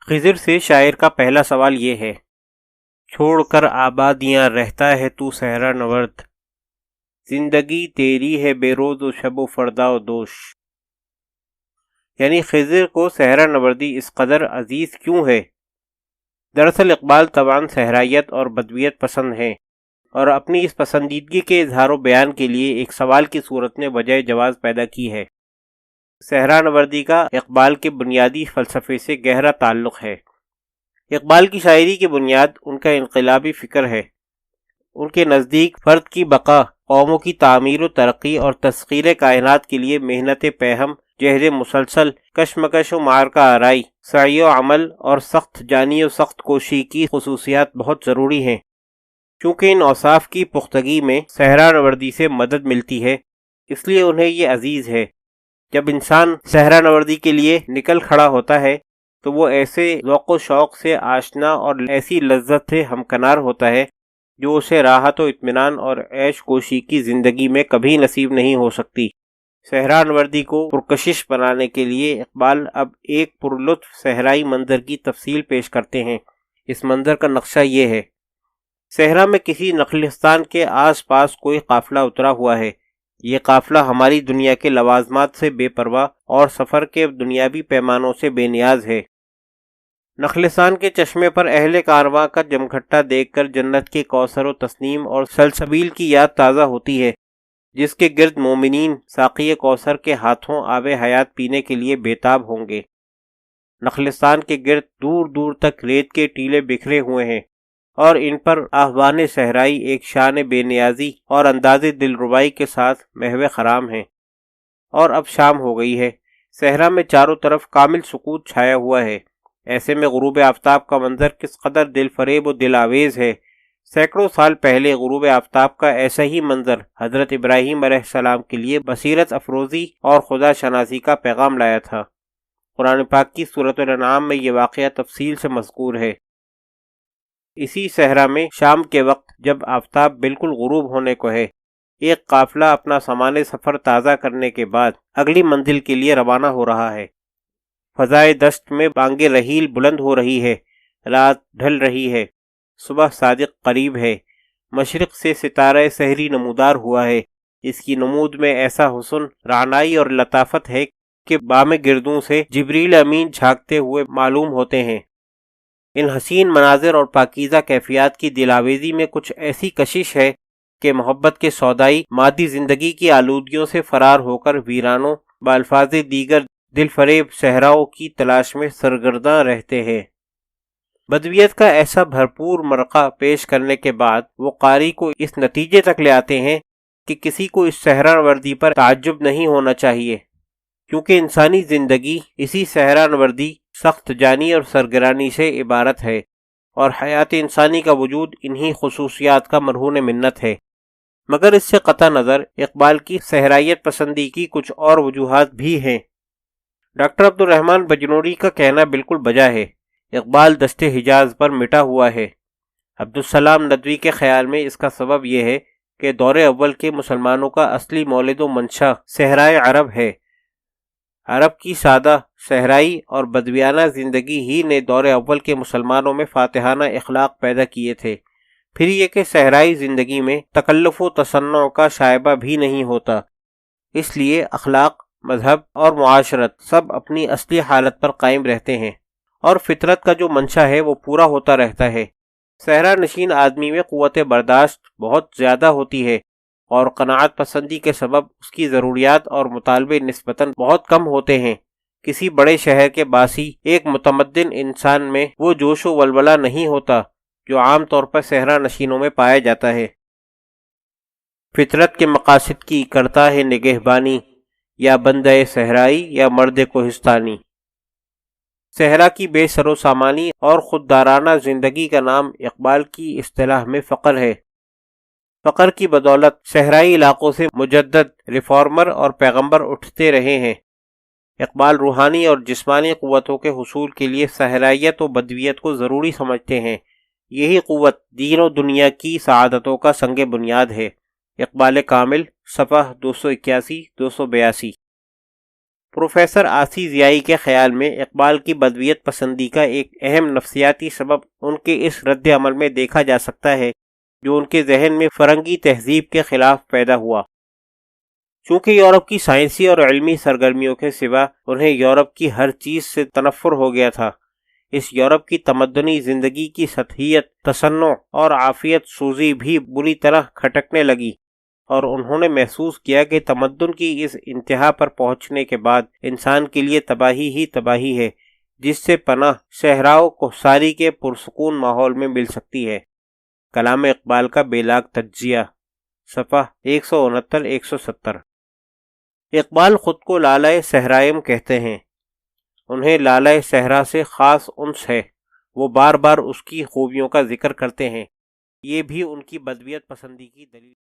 خضر سے شاعر کا پہلا سوال یہ ہے: چھوڑ کر آبادیاں رہتا ہے تو صحرا نورد، زندگی تیری ہے بے روز و شب و فردا و دوش۔ یعنی خضر کو صحرا نوردی اس قدر عزیز کیوں ہے؟ دراصل اقبال طبعاً صحرائیت اور بدویت پسند ہیں، اور اپنی اس پسندیدگی کے اظہار و بیان کے لیے ایک سوال کی صورت میں وجہ جواز پیدا کی ہے۔ صحرا نوردی کا اقبال کے بنیادی فلسفے سے گہرا تعلق ہے۔ اقبال کی شاعری کی بنیاد ان کا انقلابی فکر ہے۔ ان کے نزدیک فرد کی بقا، قوموں کی تعمیر و ترقی اور تسخیر کائنات کے لیے محنت پیہم، جہد مسلسل، کشمکش و معرکہ آرائی، سعی و عمل اور سخت جانی و سخت کوشی کی خصوصیات بہت ضروری ہیں۔ چونکہ ان اوصاف کی پختگی میں صحرا نوردی سے مدد ملتی ہے، اس لیے انہیں یہ عزیز ہے۔ جب انسان صحرا نوردی کے لیے نکل کھڑا ہوتا ہے تو وہ ایسے ذوق و شوق سے آشنا اور ایسی لذت سے ہمکنار ہوتا ہے جو اسے راحت و اطمینان اور عیش کوشی کی زندگی میں کبھی نصیب نہیں ہو سکتی۔ صحرا نوردی کو پرکشش بنانے کے لیے اقبال اب ایک پرلطف صحرائی منظر کی تفصیل پیش کرتے ہیں۔ اس منظر کا نقشہ یہ ہے: صحرا میں کسی نخلستان کے آس پاس کوئی قافلہ اترا ہوا ہے۔ یہ قافلہ ہماری دنیا کے لوازمات سے بے پرواہ اور سفر کے دنیاوی پیمانوں سے بے نیاز ہے۔ نخلستان کے چشمے پر اہل کارواں کا جمگھٹا دیکھ کر جنت کے کوثر و تسنیم اور سلسبیل کی یاد تازہ ہوتی ہے، جس کے گرد مومنین ساقی کوثر کے ہاتھوں آب حیات پینے کے لیے بےتاب ہوں گے۔ نخلستان کے گرد دور دور تک ریت کے ٹیلے بکھرے ہوئے ہیں، اور ان پر آہوان صحرائی ایک شان بے نیازی اور انداز دلربائی کے ساتھ محو خرام ہیں۔ اور اب شام ہو گئی ہے، صحرا میں چاروں طرف کامل سکوت چھایا ہوا ہے۔ ایسے میں غروب آفتاب کا منظر کس قدر دل فریب و دل آویز ہے۔ سینکڑوں سال پہلے غروب آفتاب کا ایسا ہی منظر حضرت ابراہیم علیہ السلام کے لیے بصیرت افروزی اور خدا شناسی کا پیغام لایا تھا۔ قرآن پاک کی سورۃ الانعام میں یہ واقعہ تفصیل سے مذکور ہے۔ اسی صحرا میں شام کے وقت جب آفتاب بالکل غروب ہونے کو ہے، ایک قافلہ اپنا سامان سفر تازہ کرنے کے بعد اگلی منزل کے لیے روانہ ہو رہا ہے۔ فضائے دشت میں بانگ رحیل بلند ہو رہی ہے، رات ڈھل رہی ہے، صبح صادق قریب ہے، مشرق سے ستارہ سحری نمودار ہوا ہے۔ اس کی نمود میں ایسا حسن، رعنائی اور لطافت ہے کہ بام گردوں سے جبریل امین جھانکتے ہوئے معلوم ہوتے ہیں۔ ان حسین مناظر اور پاکیزہ کیفیات کی دلاویزی میں کچھ ایسی کشش ہے کہ محبت کے سودائی مادی زندگی کی آلودگیوں سے فرار ہو کر ویرانوں بالفاظ دیگر دل فریب صحراؤں کی تلاش میں سرگرداں رہتے ہیں۔ بدویت کا ایسا بھرپور مرقع پیش کرنے کے بعد وہ قاری کو اس نتیجے تک لے آتے ہیں کہ کسی کو اس صحرا نوردی پر تعجب نہیں ہونا چاہیے، کیونکہ انسانی زندگی اسی صحرا نوردی، سخت جانی اور سرگرانی سے عبارت ہے، اور حیات انسانی کا وجود انہی خصوصیات کا مرہون منت ہے۔ مگر اس سے قطع نظر اقبال کی صحرائیت پسندی کی کچھ اور وجوہات بھی ہیں۔ ڈاکٹر عبد الرحمن بجنوری کا کہنا بالکل بجا ہے: اقبال دشت حجاز پر مٹا ہوا ہے۔ عبدالسلام ندوی کے خیال میں اس کا سبب یہ ہے کہ دور اول کے مسلمانوں کا اصلی مولد و منشا صحرائے عرب ہے۔ عرب کی سادہ، صحرائی اور بدویانہ زندگی ہی نے دور اول کے مسلمانوں میں فاتحانہ اخلاق پیدا کیے تھے۔ پھر یہ کہ صحرائی زندگی میں تکلف و تصنع کا شائبہ بھی نہیں ہوتا، اس لیے اخلاق، مذہب اور معاشرت سب اپنی اصلی حالت پر قائم رہتے ہیں، اور فطرت کا جو منشا ہے وہ پورا ہوتا رہتا ہے۔ صحرا نشین آدمی میں قوت برداشت بہت زیادہ ہوتی ہے، اور قناعت پسندی کے سبب اس کی ضروریات اور مطالبے نسبتاً بہت کم ہوتے ہیں۔ کسی بڑے شہر کے باسی ایک متمدن انسان میں وہ جوش و ولولہ نہیں ہوتا جو عام طور پر صحرا نشینوں میں پایا جاتا ہے۔ فطرت کے مقاصد کی کرتا ہے نگہبانی، یا بندہ صحرائی یا مرد کوہستانی۔ صحرا کی بے سر و سامانی اور خوددارانہ زندگی کا نام اقبال کی اصطلاح میں فقر ہے۔ فقر کی بدولت صحرائی علاقوں سے مجدد ریفارمر اور پیغمبر اٹھتے رہے ہیں۔ اقبال روحانی اور جسمانی قوتوں کے حصول کے لیے صحرائیت و بدویت کو ضروری سمجھتے ہیں۔ یہی قوت دین و دنیا کی سعادتوں کا سنگ بنیاد ہے۔ اقبال کامل، صفحہ 281-282۔ پروفیسر آسی ضیائی کے خیال میں اقبال کی بدویت پسندی کا ایک اہم نفسیاتی سبب ان کے اس رد عمل میں دیکھا جا سکتا ہے جو ان کے ذہن میں فرنگی تہذیب کے خلاف پیدا ہوا۔ چونکہ یورپ کی سائنسی اور علمی سرگرمیوں کے سوا انہیں یورپ کی ہر چیز سے تنفر ہو گیا تھا، اس یورپ کی تمدنی زندگی کی سطحیت، تصنع اور عافیت سوزی بھی بری طرح کھٹکنے لگی، اور انہوں نے محسوس کیا کہ تمدن کی اس انتہا پر پہنچنے کے بعد انسان کے لیے تباہی ہی تباہی ہے، جس سے پناہ صحراؤ کوہساری کے پرسکون ماحول میں مل سکتی ہے۔ کلام اقبال کا بے لاگ تجزیہ، صفحہ 169-170۔ اقبال خود کو لالۂ صحرائم کہتے ہیں، انہیں لالۂ صحرا سے خاص انس ہے، وہ بار بار اس کی خوبیوں کا ذکر کرتے ہیں، یہ بھی ان کی بدویت پسندی کی دلیل